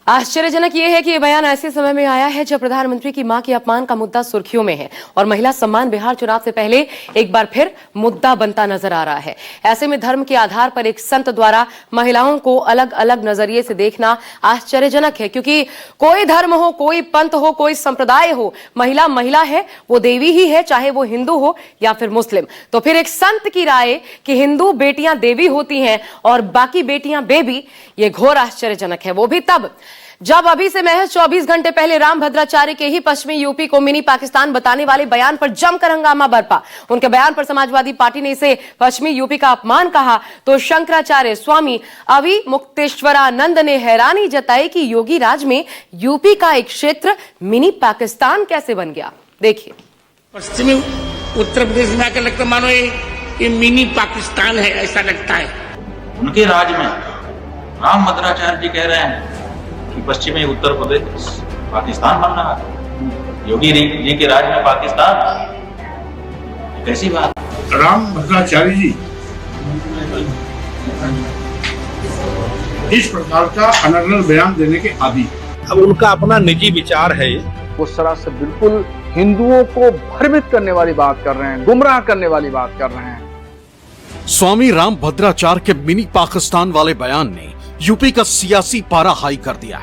आश्चर्यजनक ये है कि ये बयान ऐसे समय में आया है जब प्रधानमंत्री की मां के अपमान का मुद्दा सुर्खियों में है और महिला सम्मान बिहार चुनाव से पहले एक बार फिर मुद्दा बनता नजर आ रहा है। ऐसे में धर्म के आधार पर एक संत द्वारा महिलाओं को अलग अलग नजरिए से देखना आश्चर्यजनक है, क्योंकि कोई धर्म हो, कोई पंथ हो, कोई संप्रदाय हो, महिला महिला है, वो देवी ही है, चाहे वो हिंदू हो या फिर मुस्लिम। तो फिर एक संत की राय कि हिंदू बेटियां देवी होती हैं और बाकी बेटियां बेबी, ये घोर आश्चर्यजनक है। वो भी तब जब अभी से महज 24 घंटे पहले राम भद्राचार्य के ही पश्चिमी यूपी को मिनी पाकिस्तान बताने वाले बयान पर जमकर हंगामा बरपा। उनके बयान पर समाजवादी पार्टी ने इसे पश्चिमी यूपी का अपमान कहा तो शंकराचार्य स्वामी अविमुक्तेश्वरानंद ने हैरानी जताई कि योगी राज में यूपी का एक क्षेत्र मिनी पाकिस्तान कैसे बन गया। देखिए, पश्चिमी उत्तर प्रदेश में आकर लगता मानो ये मिनी पाकिस्तान है, ऐसा लगता है। उनके राज में राम भद्राचार्य जी कह रहे हैं कि पश्चिमी उत्तर प्रदेश पाकिस्तान बन रहा है। योगी जी के राज में पाकिस्तान, कैसी बात। राम भद्राचार्य जी इस प्रकार का अनर्गल बयान देने के आदी। अब उनका अपना निजी विचार है, वो सरासर बिल्कुल हिंदुओं को भ्रमित करने वाली बात कर रहे हैं, गुमराह करने वाली बात कर रहे हैं। स्वामी राम भद्राचार्य के मिनी पाकिस्तान वाले बयान ने यूपी का सियासी पारा हाई कर दिया।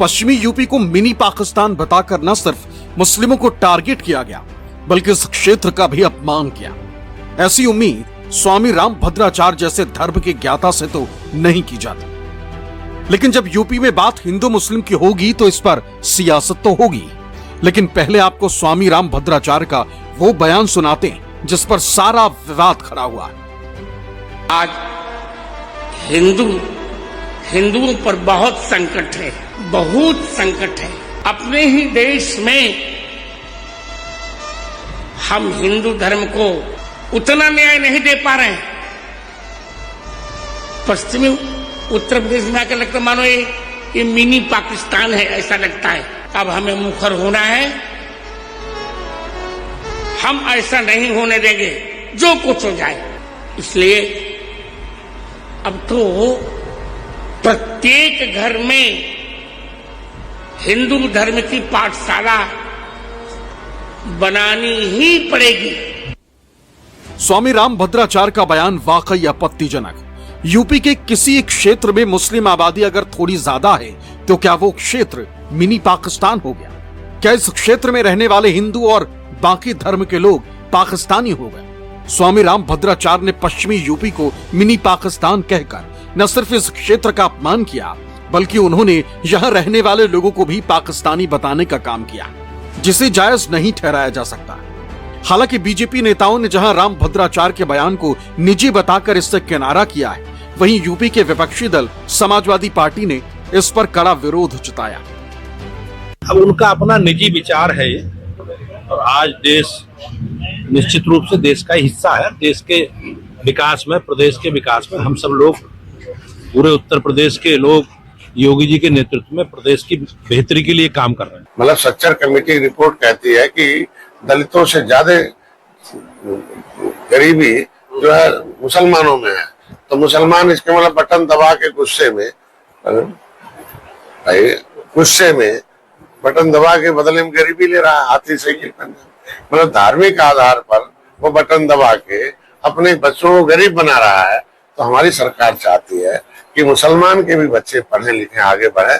पश्चिमी यूपी को मिनी पाकिस्तान बताकर न सिर्फ मुस्लिमों को टारगेट किया गया, बल्कि इस क्षेत्र का भी अपमान किया। ऐसी उम्मीद स्वामी राम भद्राचार्य जैसे धर्म के ज्ञाता से तो नहीं की जाती। लेकिन जब यूपी में बात हिंदू मुस्लिम की होगी तो इस पर सियासत तो होगी। लेकिन पहले आपको स्वामी राम भद्राचार्य का वो बयान सुनाते हैं जिस पर सारा विवाद खड़ा हुआ है। आज हिंदुओं पर बहुत संकट है, बहुत संकट है। अपने ही देश में हम हिंदू धर्म को उतना न्याय नहीं दे पा रहे हैं। पश्चिमी उत्तर प्रदेश में आकर लगता मानो ये मिनी पाकिस्तान है, ऐसा लगता है। अब हमें मुखर होना है, हम ऐसा नहीं होने देंगे, जो कुछ हो जाए। इसलिए अब तो प्रत्येक घर में हिंदू धर्म की पाठशाला बनानी ही पड़ेगी। स्वामी राम भद्राचार्य का बयान वाकई आपत्तिजनक। यूपी के किसी एक क्षेत्र में मुस्लिम आबादी अगर थोड़ी ज्यादा है तो क्या वो क्षेत्र मिनी पाकिस्तान हो गया? क्या इस क्षेत्र में रहने वाले हिंदू और बाकी धर्म के लोग पाकिस्तानी हो गए? स्वामी राम भद्राचार्य ने पश्चिमी यूपी को मिनी पाकिस्तान कहकर न सिर्फ इस क्षेत्र का अपमान किया, बल्कि उन्होंने यहाँ रहने वाले लोगों को भी पाकिस्तानी बताने का काम किया, जिसे जायज नहीं ठहराया जा सकता। हालांकि बीजेपी नेताओं ने जहां राम भद्राचार्य के बयान को निजी बताकर इससे किनारा किया है, वहीं यूपी के विपक्षी दल समाजवादी पार्टी ने इस पर कड़ा विरोध जताया। अब उनका अपना निजी विचार है और आज देश निश्चित रूप से देश का हिस्सा है। देश के विकास में, प्रदेश के विकास में हम सब लोग, पूरे उत्तर प्रदेश के लोग योगी जी के नेतृत्व में प्रदेश की बेहतरी के लिए काम कर रहे हैं। मतलब सच्चर कमेटी रिपोर्ट कहती है कि दलितों से ज्यादा गरीबी जो है मुसलमानों में है। तो मुसलमान इसके मतलब बटन दबा के गुस्से में बटन दबा के बदले में गरीबी ले रहा है, हाथी से मतलब धार्मिक आधार पर वो बटन दबा के अपने बच्चों को गरीब बना रहा है। तो हमारी सरकार चाहती है कि मुसलमान के भी बच्चे पढ़े लिखे आगे बढ़े।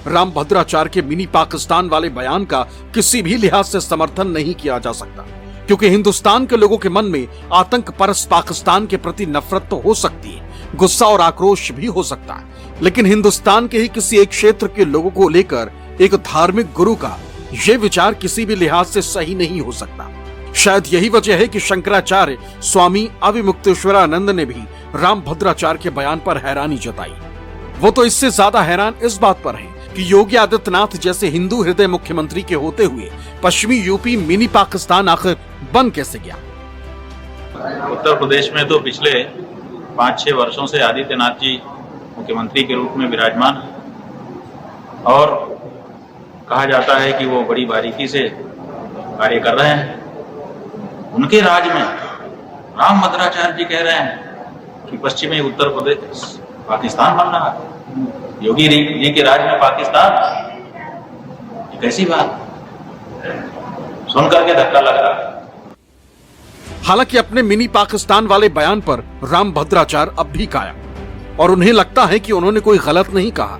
राम भद्राचार्य के मिनी पाकिस्तान वाले बयान का किसी भी लिहाज से समर्थन नहीं किया जा सकता, क्योंकि हिंदुस्तान के लोगों के मन में आतंक परस्त पाकिस्तान के प्रति नफरत तो हो सकती है, गुस्सा और आक्रोश भी हो सकता है, लेकिन हिंदुस्तान के ही किसी एक क्षेत्र के लोगों को लेकर एक धार्मिक गुरु का ये विचार किसी भी लिहाज से सही नहीं हो सकता। शायद यही वजह है कि शंकराचार्य स्वामी अविमुक्तेश्वरानंद ने भी राम भद्राचार्य के बयान पर हैरानी जताई। वो तो इससे ज्यादा हैरान इस बात पर हैं कि योगी आदित्यनाथ जैसे हिंदू हृदय मुख्यमंत्री के होते हुए पश्चिमी यूपी मिनी पाकिस्तान आखिर बन कैसे गया। उत्तर प्रदेश में तो पिछले 5-6 वर्षों से आदित्यनाथ जी मुख्यमंत्री के रूप में विराजमान है और कहा जाता है कि वो बड़ी बारीकी से कार्य कर रहे हैं। उनके राज में राम भद्राचार्य जी कह रहे हैं कि पश्चिमी उत्तर प्रदेश पाकिस्तान बन रहा है। योगी जी के राज में पाकिस्तान, ये कैसी बात? सुन करके धक्का लग रहा। हालांकि अपने मिनी पाकिस्तान वाले बयान पर राम भद्राचार्य अब भी कायम और उन्हें लगता है कि उन्होंने कोई गलत नहीं कहा।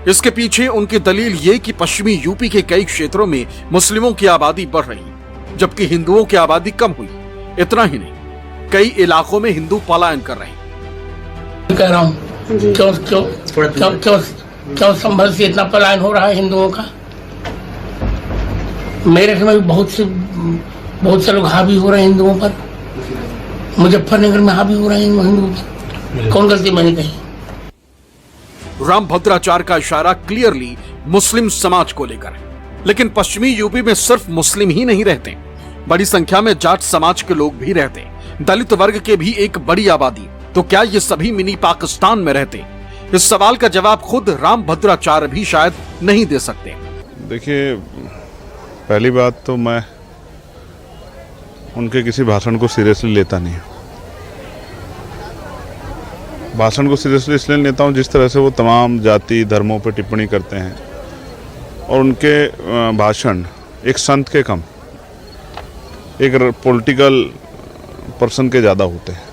इसके पीछे उनकी दलील ये कि पश्चिमी यूपी के कई क्षेत्रों में मुस्लिमों की आबादी बढ़ रही जबकि हिंदुओं की आबादी कम हुई। इतना ही नहीं, कई इलाकों में हिंदू पलायन कर रहे हैं। कह रहा हूँ क्यों संभल से इतना पलायन हो रहा है हिंदुओं का। मेरे समय बहुत से लोग हावी हो रहे हैं हिंदुओं पर। मुजफ्फरनगर में हावी हो रहे हैं हिंदुओं पर। कौन गलती मैंने कही? राम भद्राचार्य का इशारा क्लियरली मुस्लिम समाज को लेकर है, लेकिन पश्चिमी यूपी में सिर्फ मुस्लिम ही नहीं रहते, बड़ी संख्या में जाट समाज के लोग भी रहते हैं, दलित वर्ग के भी एक बड़ी आबादी। तो क्या ये सभी मिनी पाकिस्तान में रहते? इस सवाल का जवाब खुद राम भद्राचार्य भी शायद नहीं दे सकते। देखिए, पहली बात तो मैं उनके किसी भाषण को सीरियसली लेता नहीं। भाषण को सीरियसली इसलिए लेता हूँ जिस तरह से वो तमाम जाति धर्मों पर टिप्पणी करते हैं और उनके भाषण एक संत के कम, एक पॉलिटिकल पर्सन के ज़्यादा होते हैं।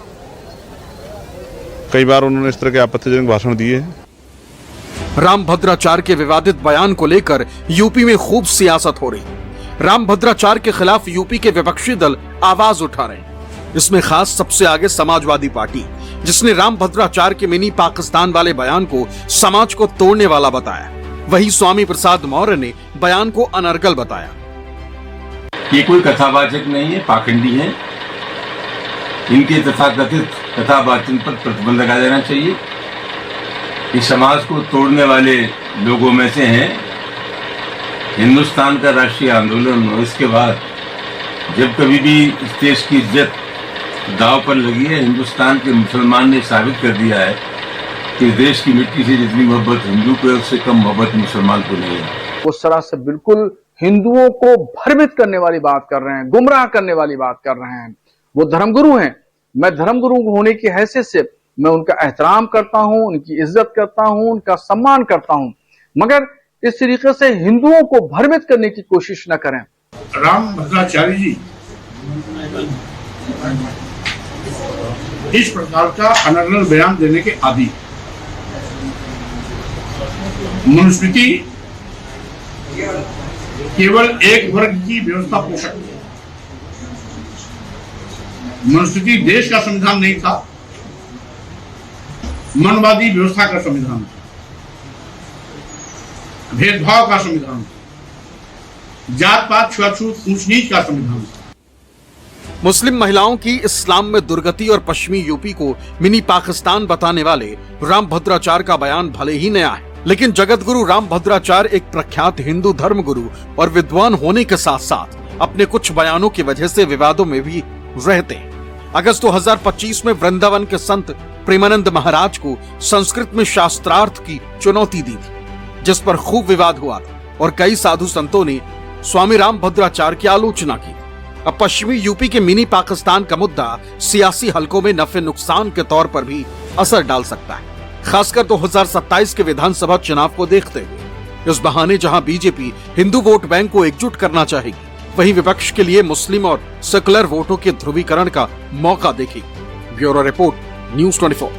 कई बार उन्होंने इस तरह के आपत्तिजनक भाषण दिए हैं। राम भद्राचार्य के विवादित बयान को लेकर यूपी में खूब सियासत हो रही। राम भद्राचार्य के खिलाफ यूपी के विपक्षी दल आवाज उठा रहे हैं। इसमें खास सबसे आगे समाजवादी पार्टी, जिसने राम भद्राचार्य के मिनी पाकिस्तान वाले बयान को समाज को तोड़ने वाला बताया। वहीं स्वामी प्रसाद मौर्य ने बयान को अनर्गल बताया। ये कोई कथावाचक नहीं है, पाखंडी है। इनके तथाकथित कथावाचन पर प्रतिबंध लगा देना चाहिए। इस समाज को तोड़ने वाले लोगों में से हैं। हिंदुस्तान का राष्ट्रीय आंदोलन और इसके बाद जब कभी भी इस देश की इज्जत दांव पर लगी है, हिंदुस्तान के मुसलमान ने साबित कर दिया है कि इस देश की मिट्टी से जितनी मोहब्बत हिंदू को उससे कम मोहब्बत मुसलमान को नहीं है। उस तरह से बिल्कुल हिंदुओं को भ्रमित करने वाली बात कर रहे हैं, गुमराह करने वाली बात कर रहे हैं। वो धर्मगुरु हैं। मैं धर्मगुरु होने की हैसियत से मैं उनका एहतराम करता हूं, उनकी इज्जत करता हूं, उनका सम्मान करता हूं, मगर इस तरीके से हिंदुओं को भ्रमित करने की कोशिश न करें। राम भद्राचार्य जी इस प्रकार का अनर्गल बयान देने के आदी। मनुस्मृति केवल एक वर्ग की व्यवस्था पोषक है। मनुस्मृति देश का संविधान नहीं था, मनवादी व्यवस्था का संविधान था, भेदभाव का संविधान था, जात पात छुआछूत ऊंच नीच का संविधान था। मुस्लिम महिलाओं की इस्लाम में दुर्गति और पश्चिमी यूपी को मिनी पाकिस्तान बताने वाले राम भद्राचार्य का बयान भले ही नया है, लेकिन जगत गुरु राम भद्राचार्य एक प्रख्यात हिंदू धर्म गुरु और विद्वान होने के साथ साथ अपने कुछ बयानों की वजह से विवादों में भी रहते हैं। अगस्त 2025 में वृंदावन के संत प्रेमानंद महाराज को संस्कृत में शास्त्रार्थ की चुनौती दी थी, जिस पर खूब विवाद हुआ था और कई साधु संतों ने स्वामी राम भद्राचार्य की आलोचना की। अब पश्चिमी यूपी के मिनी पाकिस्तान का मुद्दा सियासी हलकों में नफे नुकसान के तौर पर भी असर डाल सकता है, खासकर 2027 के विधानसभा चुनाव को देखते हुए। इस बहाने जहां बीजेपी हिंदू वोट बैंक को एकजुट करना चाहेगी, वहीं विपक्ष के लिए मुस्लिम और सेकुलर वोटों के ध्रुवीकरण का मौका देखेगी। Bureau report, news 24।